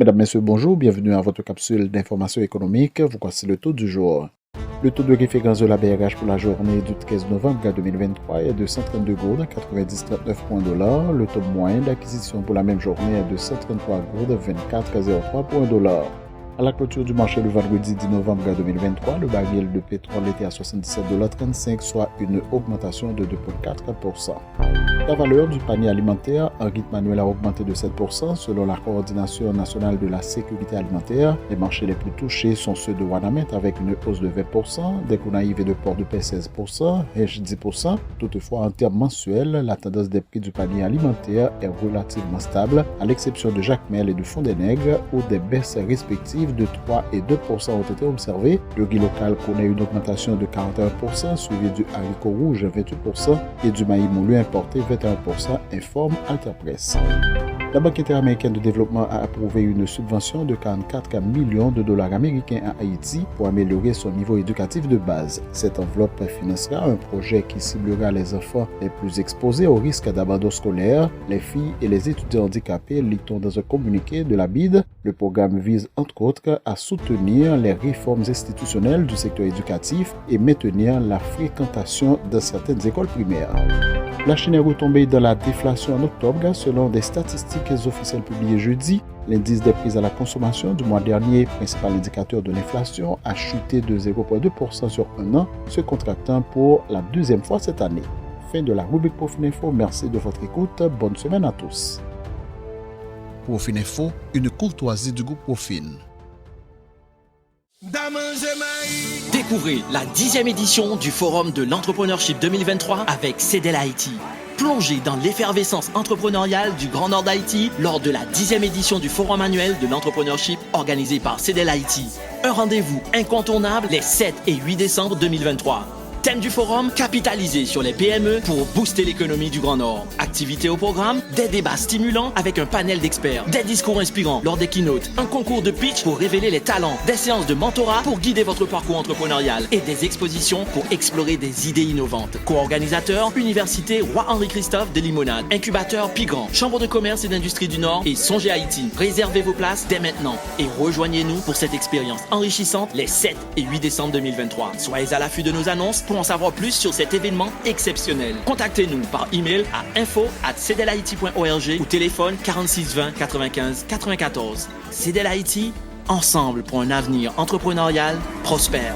Mesdames, Messieurs, bonjour, bienvenue à votre capsule d'information économique. Voici le taux du jour. Le taux de référence de la BRH pour la journée du 15 novembre 2023 est de 132 gourdes 90,39 points $. Le taux moyen d'acquisition pour la même journée est de 133 gourdes 24,03 points $. À la clôture du marché le vendredi 10 novembre 2023, le baril de pétrole était à 77,35 $, soit une augmentation de 2,4%. La valeur du panier alimentaire en rythme annuel a augmenté de 7% selon la Coordination nationale de la sécurité alimentaire. Les marchés les plus touchés sont ceux de Wanamet avec une hausse de 20%, des Gonaïves et de Port-de-Paix 16%, Hèche 10%. Toutefois, en termes mensuels, la tendance des prix du panier alimentaire est relativement stable, à l'exception de Jacmel et de Fond-des-Nègres, où des baisses respectives de 3 et 2% ont été observées. Le riz local connaît une augmentation de 41%, suivi du haricot rouge 28% et du maïs moulu importé 21%, informe Alterpresse. La Banque interaméricaine de développement a approuvé une subvention de 44 millions de dollars américains à Haïti pour améliorer son niveau éducatif de base. Cette enveloppe financera un projet qui ciblera les enfants les plus exposés au risque d'abandon scolaire, les filles et les étudiants handicapés, lit-on dans un communiqué de la BID. Le programme vise entre autres à soutenir les réformes institutionnelles du secteur éducatif et maintenir la fréquentation dans certaines écoles primaires. La Chine est retombée dans la déflation en octobre selon des statistiques officielles publiées jeudi. L'indice des prix à la consommation du mois dernier, principal indicateur de l'inflation, a chuté de 0,2% sur un an, se contractant pour la deuxième fois cette année. Fin de la rubrique Profil Info. Merci de votre écoute. Bonne semaine à tous. Profil Info, une courtoisie du groupe Profil. Découvrez la 10e édition du Forum de l'Entrepreneurship 2023 avec CEDEL Haïti. Plongez dans l'effervescence entrepreneuriale du Grand Nord d'Haïti lors de la 10e édition du Forum annuel de l'Entrepreneurship organisé par CEDEL Haïti. Un rendez-vous incontournable les 7 et 8 décembre 2023. Thème du forum, capitaliser sur les PME pour booster l'économie du Grand Nord. Activités au programme, des débats stimulants avec un panel d'experts, des discours inspirants lors des keynotes, un concours de pitch pour révéler les talents, des séances de mentorat pour guider votre parcours entrepreneurial et des expositions pour explorer des idées innovantes. Co-organisateurs, Université Roi-Henri-Christophe de Limonade, Incubateur Pigran, Chambre de commerce et d'industrie du Nord et Songez Haïti. Réservez vos places dès maintenant et rejoignez-nous pour cette expérience enrichissante les 7 et 8 décembre 2023. Soyez à l'affût de nos annonces pour en savoir plus sur cet événement exceptionnel. Contactez-nous par email à info@cedelhaiti.org ou téléphone 46 20 95 94. CEDEL Haïti, ensemble pour un avenir entrepreneurial prospère.